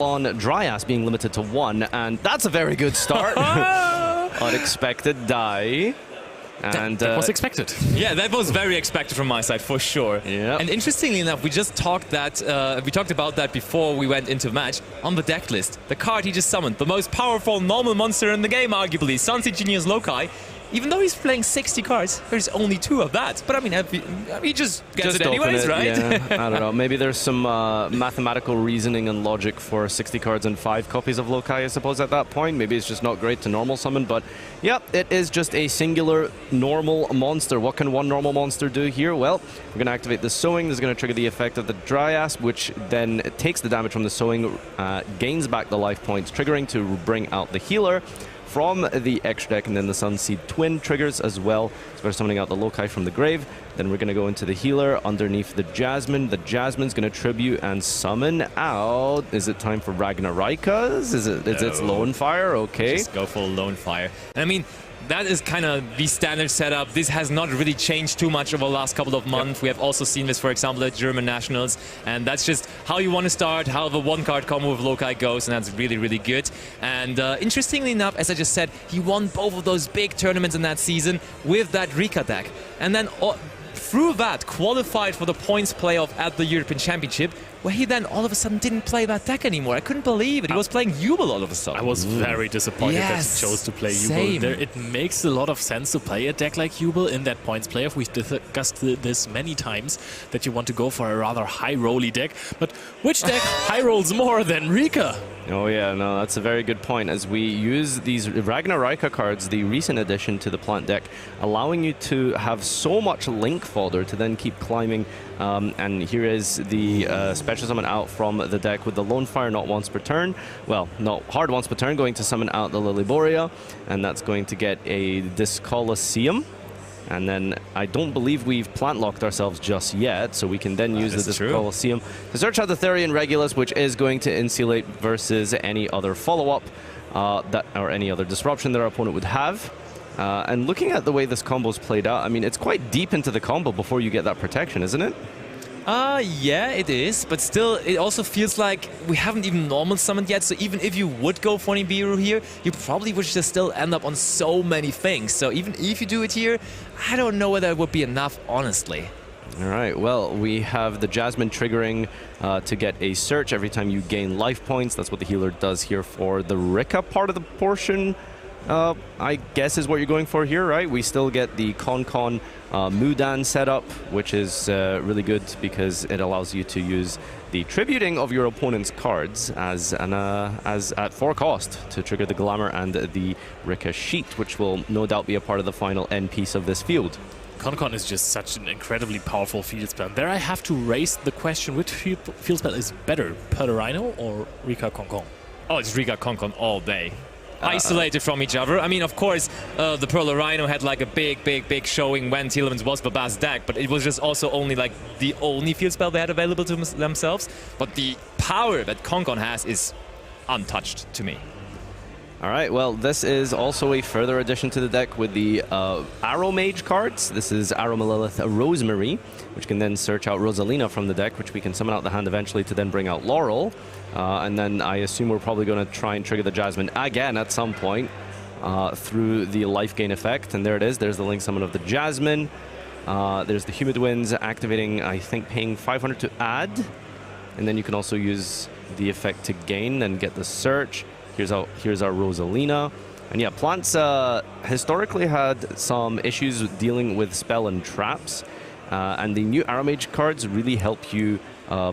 on Dryas being limited to 1, and that's a very good start. Unexpected die. And that was expected. Yeah, that was very expected from my side, for sure. Yep. And interestingly enough, we just talked about that before we went into the match. On the deck list, the card he just summoned, the most powerful normal monster in the game, arguably, Sunset Genius Loci. Even though he's playing 60 cards, there's only 2 of that. But I mean, he just gets it anyways, right? Yeah, I don't know. Maybe there's some mathematical reasoning and logic for 60 cards and 5 copies of Loci, I suppose, at that point. Maybe it's just not great to normal summon. But yeah, it is just a singular normal monster. What can one normal monster do here? Well, we're going to activate the Sowing. This is going to trigger the effect of the Dryas, which then takes the damage from the Sowing, gains back the life points, triggering to bring out the healer from the extra deck, and then the Sunseed Twin triggers as well. So we're summoning out the Loci from the grave. Then we're going to go into the healer underneath the Jasmine. The Jasmine's going to tribute and summon out. Is it time for Ragnaraikas? Is it Lone Fire? Okay. Just go for Lone Fire. And I mean, that is kind of the standard setup. This has not really changed too much over the last couple of months. Yep. We have also seen this, for example, at German Nationals. And that's just how you want to start, how the one-card combo with Loci goes, and that's really, really good. And interestingly enough, as I just said, he won both of those big tournaments in that season with that Rikka deck. And then through that, qualified for the points playoff at the European Championship, where he then all of a sudden didn't play that deck anymore. I couldn't believe it. He was playing Jubel all of a sudden. I was very disappointed that he chose to play Jubel. It makes a lot of sense to play a deck like Jubel in that points playoff. We've discussed this many times, that you want to go for a rather high-rolly deck. But which deck high rolls more than Rikka? Oh yeah, no, that's a very good point. As we use these Ragnaraica cards, the recent addition to the plant deck, allowing you to have so much link fodder to then keep climbing. And here is the special summon out from the deck with the Lone Fire, not once per turn. Well, not hard once per turn, going to summon out the Lilyborea, and that's going to get a Discoloseum. And then I don't believe we've plant locked ourselves just yet, so we can then use the Discoloseum to search out the Therian Regulus, which is going to insulate versus any other follow-up or any other disruption that our opponent would have. And looking at the way this combo's played out, I mean, it's quite deep into the combo before you get that protection, isn't it? Yeah, it is, but still, it also feels like we haven't even normal summoned yet, so even if you would go for Nibiru here, you probably would just still end up on so many things. So even if you do it here, I don't know whether it would be enough, honestly. All right, well, we have the Jasmine triggering to get a search every time you gain life points. That's what the healer does here for the Rikka part of the portion. I guess is what you're going for here, right? We still get the Con Mudan setup, which is really good because it allows you to use the tributing of your opponent's cards as at 4 cost to trigger the Glamour and the Rikka Sheet, which will no doubt be a part of the final end piece of this field. Con is just such an incredibly powerful field spell. There I have to raise the question, which field spell is better, Pearl Rhino or Rikka Con? Oh, it's Rikka Con all day. Isolated from each other. I mean, of course, the Pearl Rhino had like a big showing when Telemans was Baba's deck, but it was just also only like the only field spell they had available to themselves. But the power that Con has is untouched to me. All right, well, this is also a further addition to the deck with the Aromage cards. This is Aromalilith Rosemary, which can then search out Rosalina from the deck, which we can summon out the hand eventually to then bring out Laurel. And then I assume we're probably going to try and trigger the Jasmine again at some point through the life gain effect. And there it is. There's the link summon of the Jasmine. There's the Humid Winds activating, I think, paying 500 to add. And then you can also use the effect to gain and get the search. Here's our Rosalina. And yeah, plants historically had some issues dealing with spell and traps. And the new Aromage cards really help you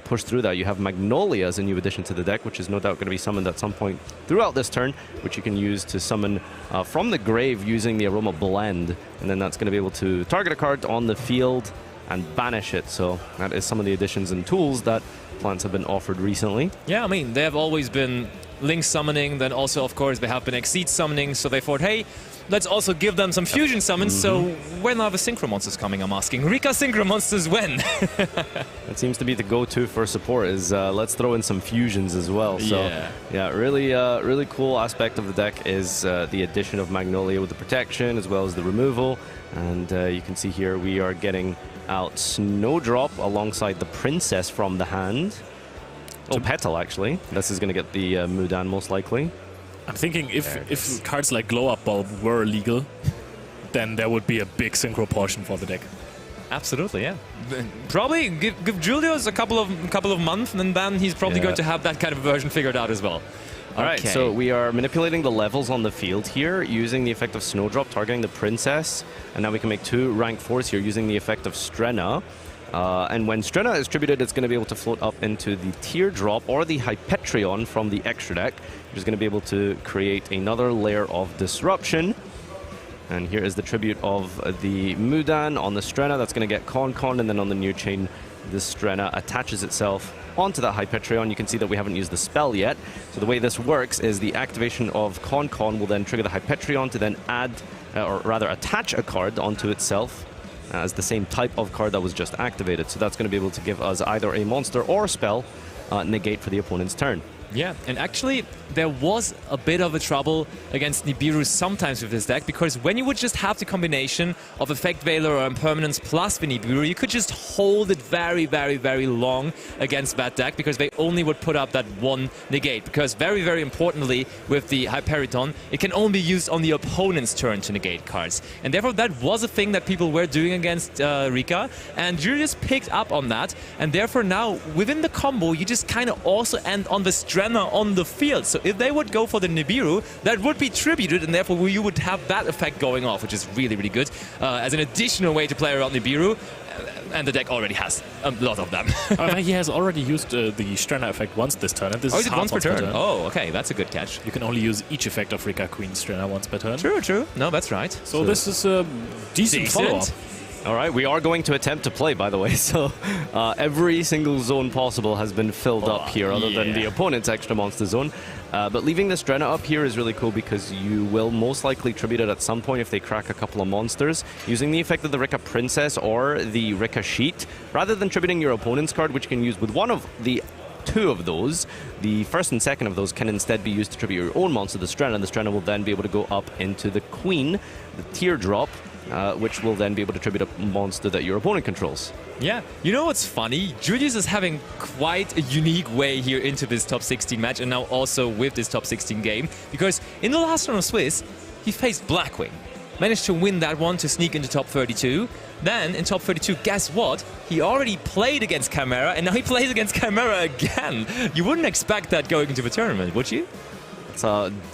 push through that. You have Magnolia as a new addition to the deck, which is no doubt going to be summoned at some point throughout this turn, which you can use to summon from the grave using the Aroma Blend. And then that's going to be able to target a card on the field and banish it. So that is some of the additions and tools that plants have been offered recently. Yeah, I mean, they have always been Link summoning, then also, of course, they have been Exceed summoning, so they thought, hey, let's also give them some fusion summons, so when are the Synchro Monsters coming, I'm asking? Rikka Synchro Monsters, when? That seems to be the go-to for support, is let's throw in some fusions as well. So, yeah, really cool aspect of the deck is the addition of Magnolia with the protection, as well as the removal. And you can see here we are getting out Snowdrop alongside the Princess from the hand. Oh, Petal, actually. This is going to get the Mudan, most likely. I'm thinking if cards like Glow Up Bulb were legal, then there would be a big synchro portion for the deck. Absolutely, yeah. Probably give Julius a couple of months, and then he's probably going to have that kind of version figured out as well. All right, so we are manipulating the levels on the field here using the effect of Snowdrop, targeting the Princess, and now we can make 2 rank 4s here using the effect of Strenna. And when Strenna is tributed, it's going to be able to float up into the Teardrop or the Hypetrion from the extra deck, which is going to be able to create another layer of disruption. And here is the tribute of the Mudan on the Strenna. That's going to get Con, and then on the new chain, the Strenna attaches itself onto that Hypetrion. You can see that we haven't used the spell yet. So the way this works is the activation of Con will then trigger the Hypetrion to then add, or rather attach a card onto itself as the same type of card that was just activated. So that's going to be able to give us either a monster or a spell negate for the opponent's turn. Yeah, and actually there was a bit of a trouble against Nibiru sometimes with this deck, because when you would just have the combination of Effect Veiler or Impermanence plus the Nibiru, you could just hold it very, very, very long against that deck, because they only would put up that one negate. Because very, very importantly, with the Hyperiton, it can only be used on the opponent's turn to negate cards. And therefore that was a thing that people were doing against Rikka, and Julius picked up on that, and therefore now within the combo you just kind of also end on the Strenna on the field. So if they would go for the Nibiru, that would be tributed, and therefore you would have that effect going off, which is really, really good as an additional way to play around Nibiru. And the deck already has a lot of them. He has already used the Strenna effect once this turn, and this is once per turn. Oh, okay, that's a good catch. You can only use each effect of Rikka Queen Strenna once per turn. True, true. No, that's right. So this is a decent follow-up. All right, we are going to attempt to play, by the way, so every single zone possible has been filled up here, other than the opponent's extra monster zone. But leaving the Strenna up here is really cool, because you will most likely tribute it at some point if they crack a couple of monsters, using the effect of the Rikka Princess or the Rikka Sheet, rather than tributing your opponent's card, which you can use with one of the 2 of those. The first and second of those can instead be used to tribute your own monster, the Strenna. The Strenna will then be able to go up into the Queen, the Teardrop, which will then be able to tribute a monster that your opponent controls. Yeah, you know what's funny? Julius is having quite a unique way here into this top 16 match, and now also with this top 16 game, because in the last round of Swiss, he faced Blackwing. Managed to win that one to sneak into top 32. Then in top 32, guess what? He already played against Chimera, and now he plays against Chimera again. You wouldn't expect that going into the tournament, would you? It's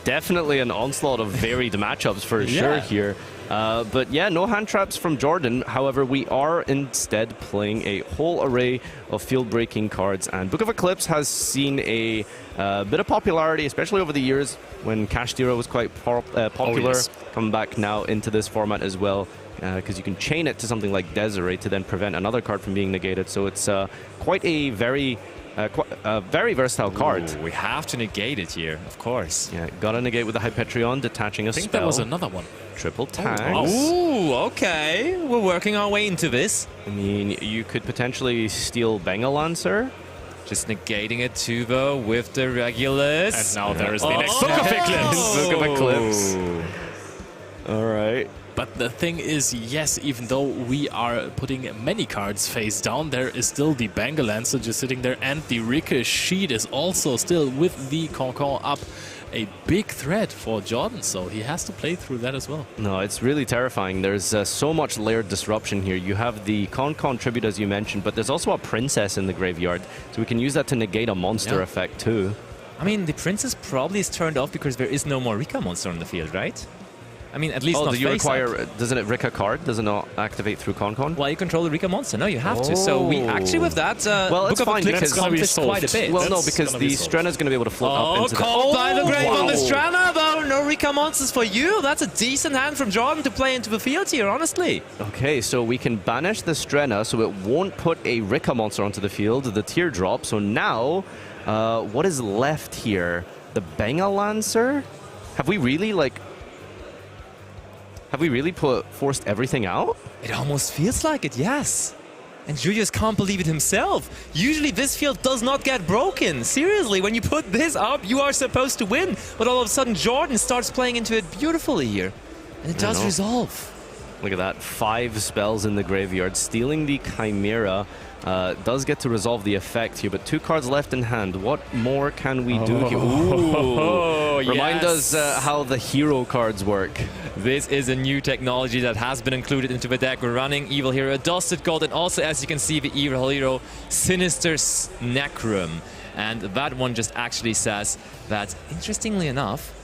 definitely an onslaught of varied matchups for sure here. But yeah, no hand traps from Jordan. However, we are instead playing a whole array of field-breaking cards, and Book of Eclipse has seen a bit of popularity, especially over the years when Kashtira was quite popular. Coming back now into this format as well, because you can chain it to something like Desiree to then prevent another card from being negated. So it's quite a very versatile card. Ooh, we have to negate it here, of course. Yeah, gotta negate with the Hypetrion, detaching a spell. I think that was another one. Triple tags. Ooh, okay. We're working our way into this. I mean, you could potentially steal Bengal Lancer. Just negating it too, though, with the Regulus. And now there is the next Book of Eclipse. Book of Eclipse. All right. But the thing is, yes, even though we are putting many cards face down, there is still the Bengal Lancer just sitting there, and the Rikka Sheet is also still with the Concon up. A big threat for Jordan, so he has to play through that as well. No, it's really terrifying. There's so much layered disruption here. You have the Concon tribute, as you mentioned, but there's also a Princess in the graveyard, so we can use that to negate a monster effect too. I mean, the Princess probably is turned off because there is no more Rikka monster on the field, right? I mean, at least not do you face require? up. Doesn't it Rikka card? Does it not activate through Concon? Well, you control the Rikka monster. No, you have to. So we actually with that, well, it's fine because accomplished quite a bit. Well, no, because the Strenna is going to be able to float up into called by the grave on the Strenna, though. No Rikka monsters for you. That's a decent hand from Jordan to play into the field here, honestly. Okay, so we can banish the Strenna, so it won't put a Rikka monster onto the field, the Teardrop. So now, what is left here? The Bengal Lancer? Have we really, like... Have we really forced everything out? It almost feels like it, yes. And Julius can't believe it himself. Usually this field does not get broken. Seriously, when you put this up, you are supposed to win. But all of a sudden, Jordan starts playing into it beautifully here. And it does resolve. Look at that, 5 spells in the graveyard, stealing the Chimera does get to resolve the effect here, but 2 cards left in hand. What more can we do here? Ooh. Remind us how the hero cards work. This is a new technology that has been included into the deck. We're running Evil Hero, Dusted Gold, and also, as you can see, the Evil Hero Sinister Necrum. And that one just actually says that, interestingly enough,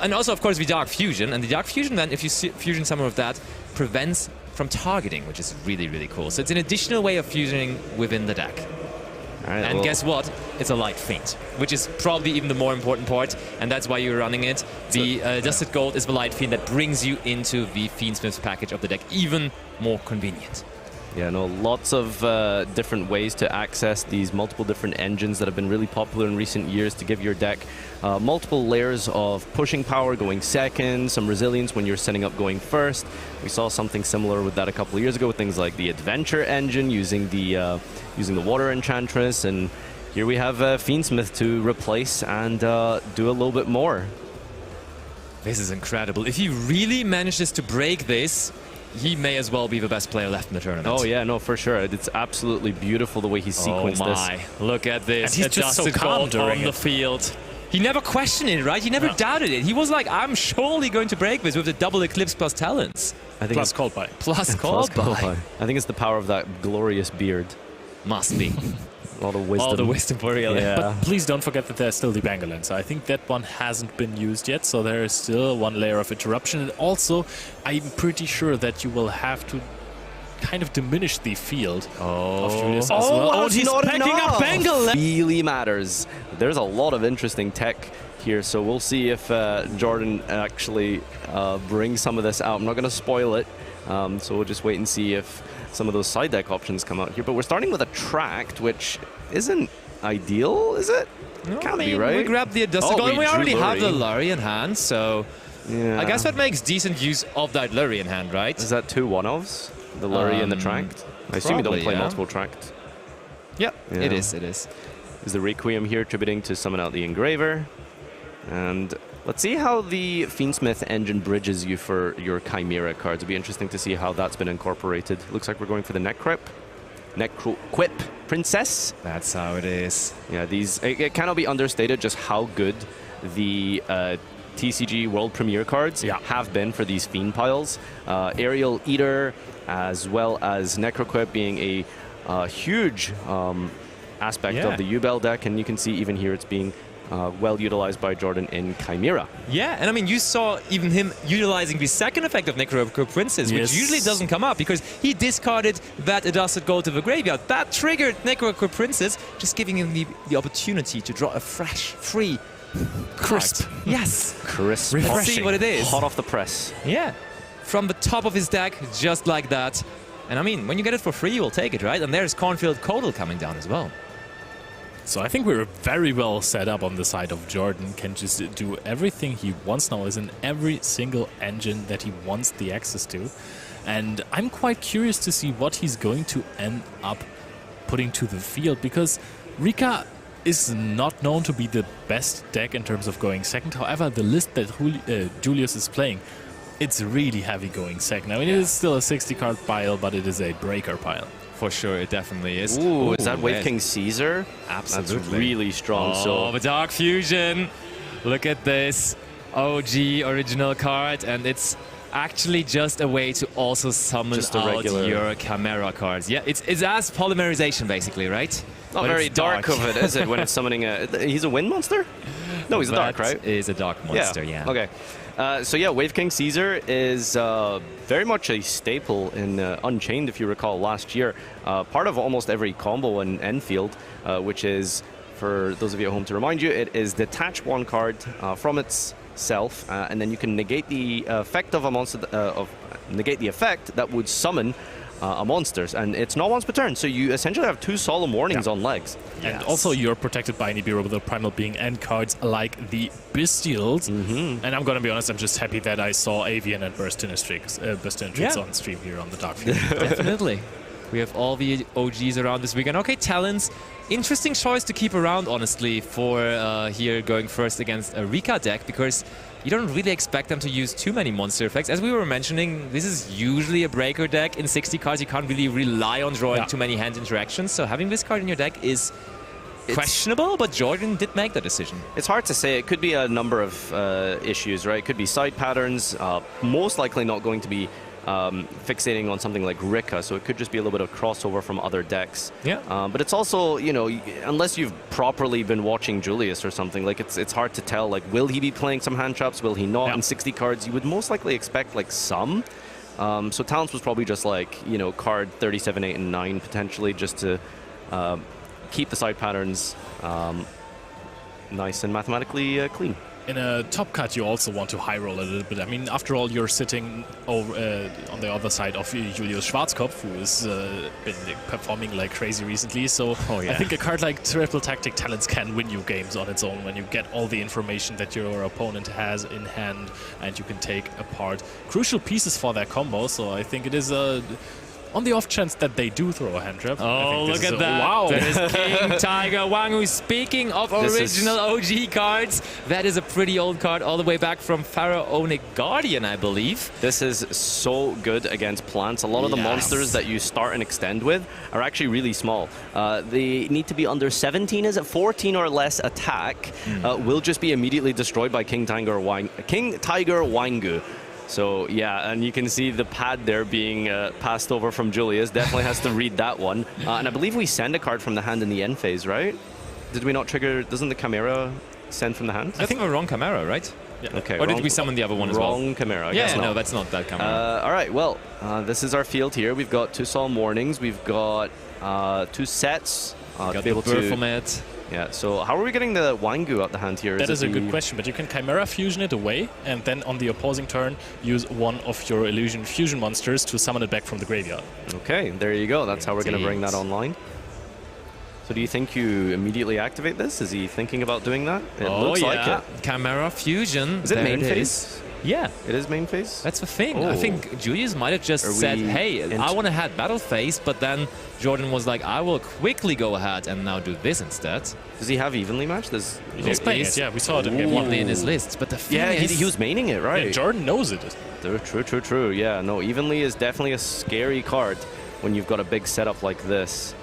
and also, of course, the Dark Fusion. And the Dark Fusion, then, if you fusion some of that, prevents from targeting, which is really, really cool. So it's an additional way of fusioning within the deck. Right, and guess what? It's a light feint, which is probably even the more important part, and that's why you're running it. The Dusted Gold is the light feint that brings you into the Fiendsmith's package of the deck, even more convenient. Yeah, no, lots of different ways to access these multiple different engines that have been really popular in recent years to give your deck multiple layers of pushing power going second, some resilience when you're setting up going first. We saw something similar with that a couple of years ago with things like the Adventure engine using the Water Enchantress, and here we have Fiendsmith to replace and do a little bit more. This is incredible. If he really manages to break this, he may as well be the best player left in the tournament. Oh yeah, no, for sure. It's absolutely beautiful the way he sequenced this. Look at this. And he's just so calm on the field. He never questioned it, right? He never doubted it. He was like, I'm surely going to break this with the double Eclipse plus Talents. I think plus Cold Buy. Plus Cold Buy. I think it's the power of that glorious beard. Must be. All the wisdom. All the wisdom for real. Yeah. But please don't forget that there's still the Banger Lancer. I think that one hasn't been used yet, so there is still one layer of interruption. And also, I'm pretty sure that you will have to kind of diminish the field of Julius as well. Oh, he's not picking enough. up Banger Lancer. Really matters. There's a lot of interesting tech here, so we'll see if Jordan actually brings some of this out. I'm not going to spoil it, so we'll just wait and see if some of those side deck options come out here. But we're starting with a Tract, which isn't ideal, is it? No, Can't be, right? We grabbed the Dusted Gold, and we already have the Lurry in hand, so yeah. I guess that makes decent use of that Lurry in hand, right? Is that 2 one-offs? The Lurry and the Tract? I assume you don't play multiple Tract. Yeah, it is. Is the Requiem here attributing to summon out the Engraver. And let's see how the Fiendsmith engine bridges you for your Chimera cards. It'll be interesting to see how that's been incorporated. Looks like we're going for the Necroquip Princess. That's how it is. Yeah, it cannot be understated just how good the TCG World Premiere cards have been for these Fiend piles. Aerial Eater, as well as Necroquip being a huge aspect of the Ubel deck, and you can see even here it's being well utilized by Jordan in Chimera. Yeah, and I mean, you saw even him utilizing the second effect of Necroquip Princess, which usually doesn't come up because he discarded that Dusted Gold to the graveyard. That triggered Necroquip Princess, just giving him the opportunity to draw a fresh, free, crisp. Yes. Crisp. Let's see what it is. Hot off the press. Yeah. From the top of his deck, just like that. And I mean, when you get it for free, you will take it, right? And there's Cornfield Codal coming down as well. So I think we're very well set up on the side of Jordan. Can just do everything he wants now, is in every single engine that he wants the access to. And I'm quite curious to see what he's going to end up putting to the field, because Rikka is not known to be the best deck in terms of going second. However, the list that Julius is playing, it's really heavy going second. I mean, it is still a 60-card pile, but it is a breaker pile. For sure, it definitely is. Ooh, is that Wave King Caesar? Absolutely. That's really strong. Oh, the Dark Fusion. Look at this. OG original card, and it's actually just a way to also summon out your Chimera cards. Yeah, it's as polymerization, basically, right? Not very dark of it, is it, when it's summoning a... He's a wind monster? No, he's a dark, right? That is a dark monster, yeah. Okay. So yeah, Wave King Caesar is very much a staple in Unchained, if you recall, last year. Part of almost every combo in Enfield, which is, for those of you at home to remind you, it is detach one card from itself, and then you can negate the effect of a monster, negate the effect that would summon a monster, and it's not once per turn, so you essentially have 2 solemn warnings on legs. And also you're protected by any Nibiru with a Primal Being and cards like the Bestials. And I'm gonna be honest, I'm just happy that I saw Avian and Burst in Tricks on stream here on the Dark Field. Definitely. We have all the OGs around this weekend. Okay, Talons. Interesting choice to keep around, honestly, for here going first against a Rikka deck, because you don't really expect them to use too many monster effects. As we were mentioning, this is usually a breaker deck. In 60 cards, you can't really rely on drawing too many hand interactions. So having this card in your deck is questionable, but Jordan did make the decision. It's hard to say. It could be a number of issues, right? It could be side patterns, most likely not going to be fixating on something like Rikka, so it could just be a little bit of crossover from other decks. Yeah. But it's also, you know, unless you've properly been watching Julius or something, like it's hard to tell, like, will he be playing some hand traps, will he not? Yeah. In 60 cards, you would most likely expect, like, some. So Talents was probably just like, you know, card 37, 8, and 9 potentially, just to keep the side patterns nice and mathematically clean. In a top cut, you also want to high roll a little bit. I mean, after all, you're sitting over, on the other side of Julius Schwarzkopf, who has been performing like crazy recently. So I think a card like Triple Tactic Talents can win you games on its own when you get all the information that your opponent has in hand, and you can take apart crucial pieces for their combo. So I think it is on the off chance that they do throw a hand trap. Oh, look at that. Wow. That is King Tiger Wang, who's speaking of original OG cards. That is a pretty old card all the way back from Pharaonic Guardian, I believe. This is so good against plants. A lot of the monsters that you start and extend with are actually really small. They need to be under 17, is it? 14 or less attack will just be immediately destroyed by King Tiger Wangu. So yeah, and you can see the pad there being passed over from Julius. Definitely has to read that one. And I believe we send a card from the hand in the end phase, right? Did we not trigger? Doesn't the Chimera send from the hand? I think we're wrong Chimera, right? Yeah. Okay. Or did we summon the other one as well? Wrong Chimera. I guess no, not. that's not that Chimera. All right. Well, this is our field here. We've got 2 Solemn Warnings. We've got 2 sets. Got the Burfomet. Yeah, so how are we getting the Wangu out the hand here? That is a good question, but you can Chimera Fusion it away, and then on the opposing turn, use one of your Illusion Fusion monsters to summon it back from the graveyard. Okay, there you go. That's how we're going to bring that online. So do you think you immediately activate this? Is he thinking about doing that? It looks like it. Chimera Fusion. Is it main phase? Yeah. It is main phase? That's the thing. I think Julius might have just said, hey, I want to have battle phase, but then Jordan was like, I will quickly go ahead and now do this instead. Does he have evenly matched? He's playing it, yeah, we saw it in game 1. In his list, but the thing is... he was maining it, right? Yeah, Jordan knows it. True. Yeah, no, evenly is definitely a scary card when you've got a big setup like this.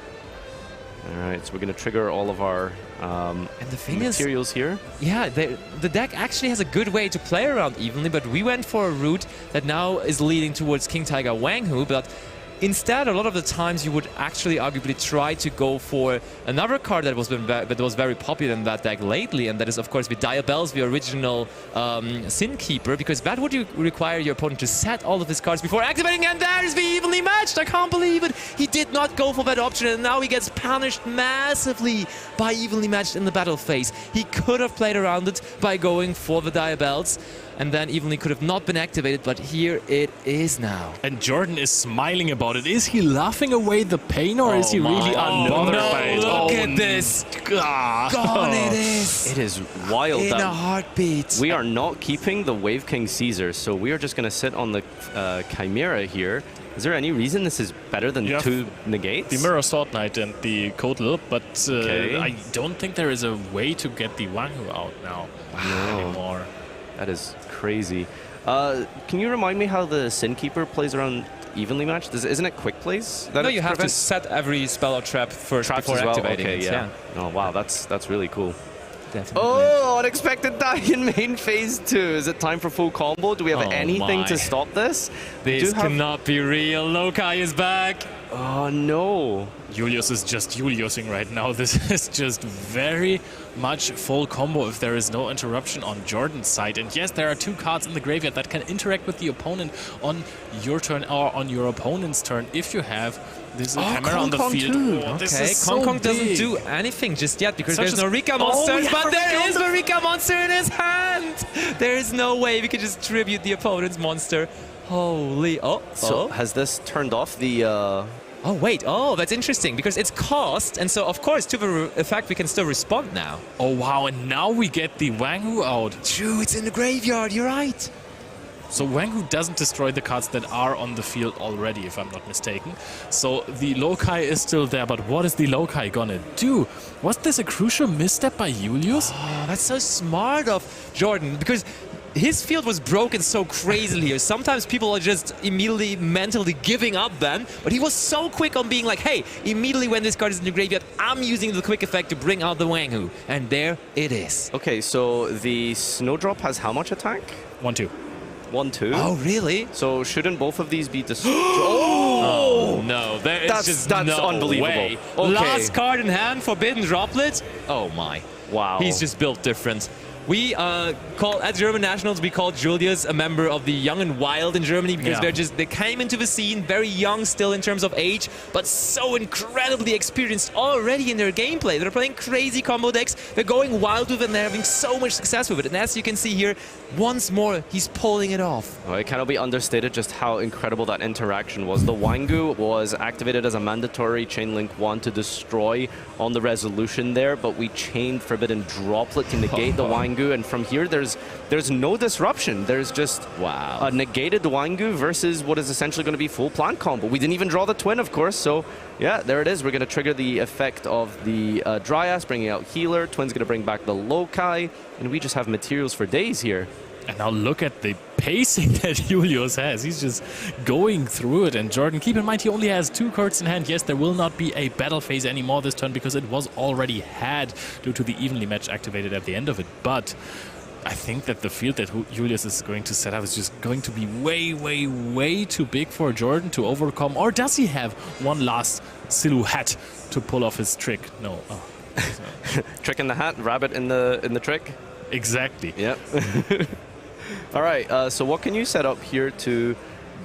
All right, so we're going to trigger all of our and the thing materials here. Yeah, the deck actually has a good way to play around evenly, but we went for a route that now is leading towards King Tiger Wanghu, but instead, a lot of the times you would actually arguably try to go for another card that was very popular in that deck lately, and that is, of course, the Diabels, the original Sin Keeper, because that would require your opponent to set all of his cards before activating, and there is the evenly matched! I can't believe it! He did not go for that option, and now he gets punished massively by evenly matched in the battle phase. He could have played around it by going for the Diabels, and then evenly could have not been activated, but here it is now. And Jordan is smiling about it. Is he laughing away the pain, or is he really unbothered by it? Look at this! Gone it is! It is wild. In a heartbeat. We are not keeping the Wave King Caesar, so we are just going to sit on the Chimera here. Is there any reason this is better than 2 negates? The Mirror Sword Knight and the Kotal, but I don't think there is a way to get the Wangu out now anymore. That is crazy. Can you remind me how the Sin Keeper plays around evenly matched? Isn't it quick plays? No, you have to set every spell or trap first before activating it. Yeah. Oh wow, that's really cool. Definitely. Oh, unexpected die in main phase 2. Is it time for full combo? Do we have anything to stop this? This cannot be real. Lokai is back. Oh no. Julius is just Juliusing right now. This is just very much full combo if there is no interruption on Jordan's side. And yes, there are 2 cards in the graveyard that can interact with the opponent on your turn or on your opponent's turn if you have this Chimera on the field. Okay, Kong Kong doesn't do anything just yet because there's no Rikka monster, but there is a Rikka monster in his hand! There is no way we could just tribute the opponent's monster. Holy... So has this turned off the... Oh, wait. Oh, that's interesting, because it's cost, and so, of course, to the effect, we can still respond now. Oh, wow, and now we get the Wangu out. True, it's in the graveyard, you're right. So Wangu doesn't destroy the cards that are on the field already, if I'm not mistaken. So the Lokai is still there, but what is the Lokai gonna do? Was this a crucial misstep by Julius? Oh, that's so smart of Jordan, because his field was broken so crazily here. Sometimes people are just immediately mentally giving up then, but he was so quick on being like, hey, immediately when this card is in the graveyard, I'm using the quick effect to bring out the Wanghu. And there it is. Okay, so the Snowdrop has how much attack? 1-2. 1-2. Oh, really? So shouldn't both of these be destroyed? Oh, no. There is just that's no unbelievable. way. Okay. Last card in hand, Forbidden Droplet. Oh, my. Wow. He's just built different. We at German Nationals, we called Julius a member of the Young and Wild in Germany because they came into the scene very young still in terms of age, but so incredibly experienced already in their gameplay. They're playing crazy combo decks, they're going wild with it, and they're having so much success with it. And as you can see here, once more, he's pulling it off. Well, it cannot be understated just how incredible that interaction was. The Wanghu was activated as a mandatory Chain Link 1 to destroy on the resolution there, but we chained Forbidden Droplet to negate the Wanghu. And from here, there's no disruption. There's just a negated Wanghu versus what is essentially going to be full plant combo. We didn't even draw the twin, of course. So yeah, there it is. We're going to trigger the effect of the Dryas, bringing out Healer. Twin's going to bring back the Lokai, and we just have materials for days here. And now look at the pacing that Julius has. He's just going through it. And Jordan, keep in mind, he only has 2 cards in hand. Yes, there will not be a battle phase anymore this turn because it was already had due to the evenly match activated at the end of it. But I think that the field that Julius is going to set up is just going to be way, way, way too big for Jordan to overcome. Or does he have one last silhouette to pull off his trick? No. Oh. Trick in the hat, rabbit in the trick. Exactly. Yep. All right, so what can you set up here to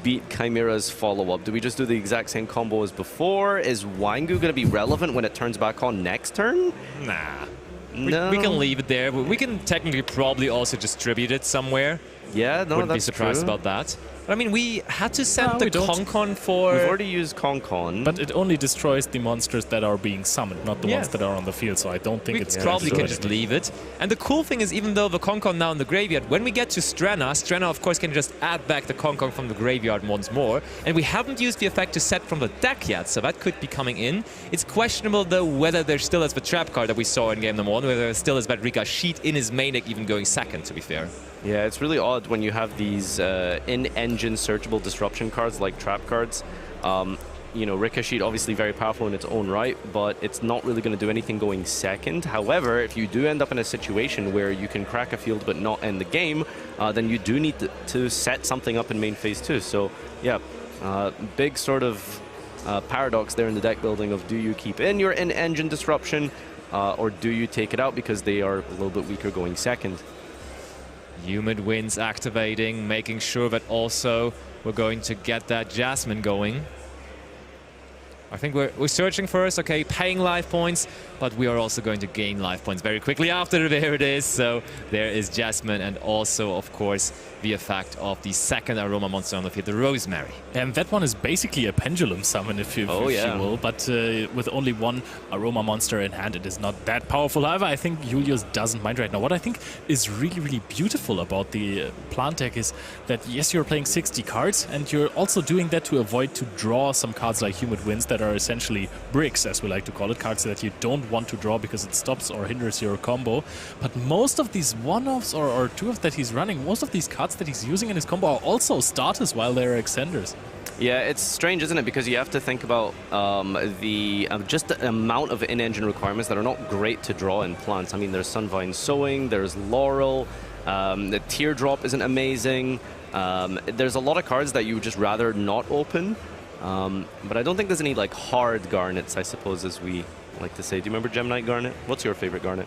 beat Chimera's follow-up? Do we just do the exact same combo as before? Is Wanghu going to be relevant when it turns back on next turn? Nah. No. We can leave it there. We can technically probably also distribute it somewhere. Yeah, no, Wouldn't that's be surprised true. about that. But I mean, we had to send the Concon for... We've already used Concon. But it only destroys the monsters that are being summoned, not the ones that are on the field, so I don't think it's... We probably can just leave it. And the cool thing is, even though the Concon now in the graveyard, when we get to Strenna of course can just add back the Concon from the graveyard once more. And we haven't used the effect to set from the deck yet, so that could be coming in. It's questionable though whether there still is the trap card that we saw in game number 1, whether there still is that Rikka sheet in his main deck even going second, to be fair. Yeah, it's really odd when you have these in-engine searchable disruption cards like trap cards. You know, Rikka sheet obviously very powerful in its own right, but it's not really going to do anything going second. However, if you do end up in a situation where you can crack a field but not end the game, then you do need to set something up in main phase 2. So yeah, big sort of paradox there in the deck building of do you keep in your in-engine disruption or do you take it out because they are a little bit weaker going second. Humid Winds activating, making sure that also we're going to get that Jasmine going. I think we're searching first, okay, paying life points, but we are also going to gain life points very quickly after. There it is. So there is Jasmine, and also, of course, the effect of the second Aroma monster on the field, the Rosemary. And that one is basically a pendulum summon, if you will, but with only one Aroma monster in hand, it is not that powerful. However, I think Julius doesn't mind right now. What I think is really, really beautiful about the plant deck is that, yes, you're playing 60 cards, and you're also doing that to avoid to draw some cards like Humid Winds that are essentially bricks, as we like to call it, cards that you don't want to draw because it stops or hinders your combo. But most of these one-offs or two-offs that he's running, most of these cards that he's using in his combo are also starters while they're extenders. Yeah, it's strange, isn't it? Because you have to think about just the amount of in-engine requirements that are not great to draw in plants. I mean, there's Sunvine Sowing, there's Laurel, the Teardrop isn't amazing. There's a lot of cards that you would just rather not open. But I don't think there's any like hard garnets, I suppose, as we like to say. Do you remember Gem Knight Garnet? What's your favorite garnet?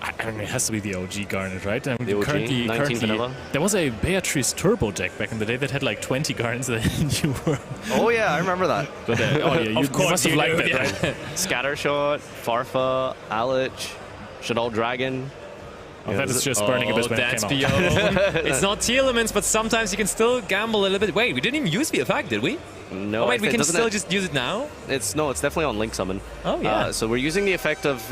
I mean, it has to be the OG Garnet, right? I mean, the OG, currently, 19 vanilla? There was a Beatrice Turbo deck back in the day that had like 20 Garnets that you were... Oh yeah, I remember that. But, you must have liked that, right? Scattershot, Farfa, Alich, Shadal Dragon. Oh, that is just Burning Abyss when it came out. It's not Telements, but sometimes you can still gamble a little bit. Wait, we didn't even use the effect, did we? No. Oh, wait, we can still just use it now? It's definitely on Link Summon. Oh, yeah. So we're using the effect of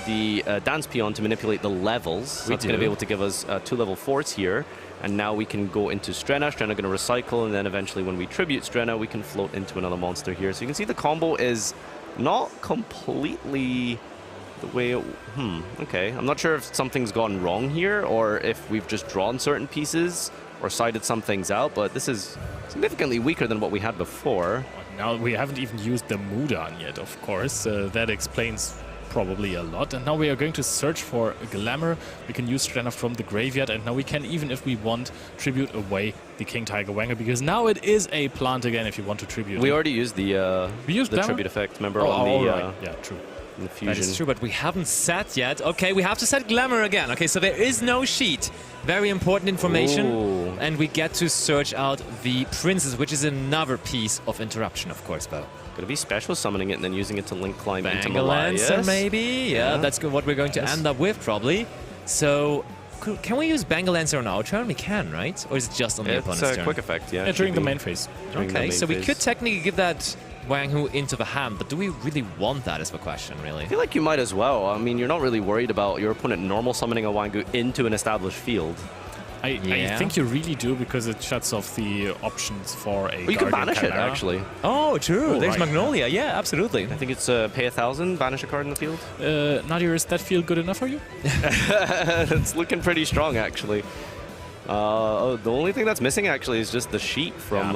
the Dance Peon to manipulate the levels. So that's going to be able to give us 2 level 4s here. And now we can go into Strenna. Strenna going to recycle, and then eventually when we tribute Strenna, we can float into another monster here. So you can see the combo is not completely the way it, okay. I'm not sure if something's gone wrong here or if we've just drawn certain pieces or sided some things out, but this is significantly weaker than what we had before. Now we haven't even used the Mudan yet, of course. That explains probably a lot. And now we are going to search for Glamour. We can use Strenna from the graveyard, and now we can, even if we want, tribute away the King Tiger Wanger, because now it is a plant again if you want to tribute. We already used the tribute effect, remember, on the right. Yeah, true. The fusion. That is true, but we haven't set yet. Okay, we have to set Glamour again. Okay, so there is no sheet. Very important information. Ooh. And we get to search out the Princess, which is another piece of interruption, of course, Bo. Gonna be special summoning it and then using it to link climb into Bangalancer, Malaya. maybe? Yeah, that's what we're going to end up with, probably. So, can we use Bangalancer on our turn? We can, right? Or is it just on the opponent's turn? It's a quick effect, yeah. During the main phase. Okay, so we could technically give that Wang Hu into the hand, but do we really want that is the question, really? I feel like you might as well. I mean, you're not really worried about your opponent normal summoning a Wang Hu into an established field. I think you really do, because it shuts off the options for a you can banish Chimera. it, actually. Oh, true. There's right. Magnolia. Yeah, absolutely. I think it's pay 1,000, banish a card in the field. Nadir, is that field good enough for you? It's looking pretty strong, actually. The only thing that's missing, actually, is just the sheet from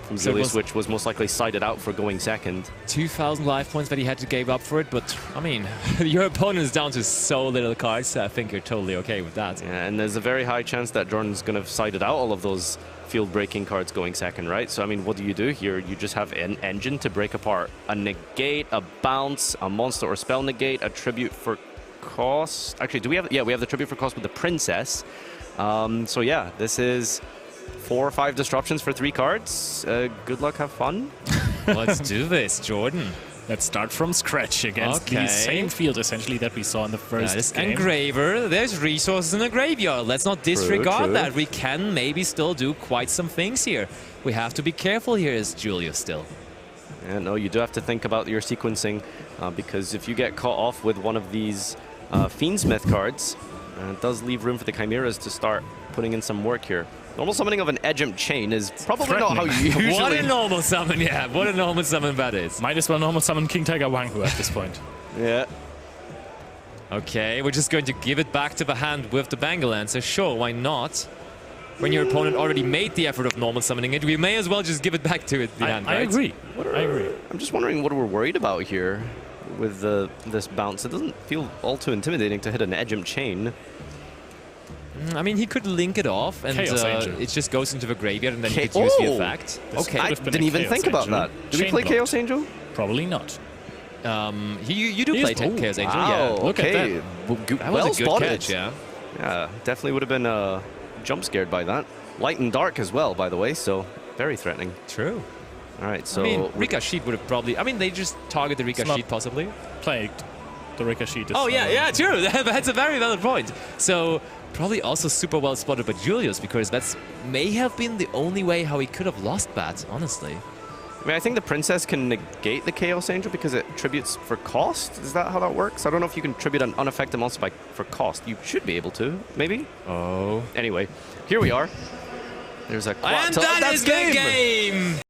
from Julius, which was most likely sided out for going second. 2,000 life points that he had to give up for it, but I mean, your opponent is down to so little cards, so I think you're totally okay with that. Yeah, and there's a very high chance that Jordan's going to have sided out all of those field-breaking cards going second, right? So, I mean, what do you do here? You just have an engine to break apart a negate, a bounce, a monster or spell negate, a tribute for cost. Actually, do we have... Yeah, we have the tribute for cost with the Princess. So, yeah, this is 4 or 5 disruptions for 3 cards. Good luck, have fun. Let's do this, Jordan. Let's start from scratch against the same field, essentially, that we saw in the first game. Engraver, there's resources in the graveyard. Let's not disregard that. We can maybe still do quite some things here. We have to be careful here as Julius still. Yeah, no, you do have to think about your sequencing, because if you get caught off with one of these Fiendsmith cards, it does leave room for the Chimeras to start putting in some work here. Normal summoning of an Edgem Chain is probably not how you usually... What a normal summon, yeah. What a normal summon that is. Might as well normal summon King Tiger Wang Hu at this point. Yeah. Okay, we're just going to give it back to the hand with the Bangalancer. Sure, why not? When your opponent already made the effort of normal summoning it, we may as well just give it back to the hand, right? I agree. I agree. I'm just wondering what we're worried about here with this bounce. It doesn't feel all too intimidating to hit an Edgem Chain. I mean, he could link it off, and it just goes into the graveyard, and then he could use the effect. Okay, I didn't even think about that. Do we play Chaos Angel? Probably not. You do play Chaos Angel, wow, yeah. Look at that. That was a good catch, yeah. Yeah, definitely would have been jump scared by that. Light and dark as well, by the way, so very threatening. True. All right, so... I mean, Rikka Sheet would have probably... I mean, they just target the Rikka Sheet, possibly. Plagued. The Rikka Sheet is... Oh, yeah, true. That's a very valid point. So... Probably also super well spotted by Julius, because that's may have been the only way how he could have lost that, honestly. I mean, I think the Princess can negate the Chaos Angel because it tributes for cost. Is that how that works? I don't know if you can tribute an unaffected monster for cost. You should be able to, maybe? Oh. Anyway, here we are. There's a... And that is the game!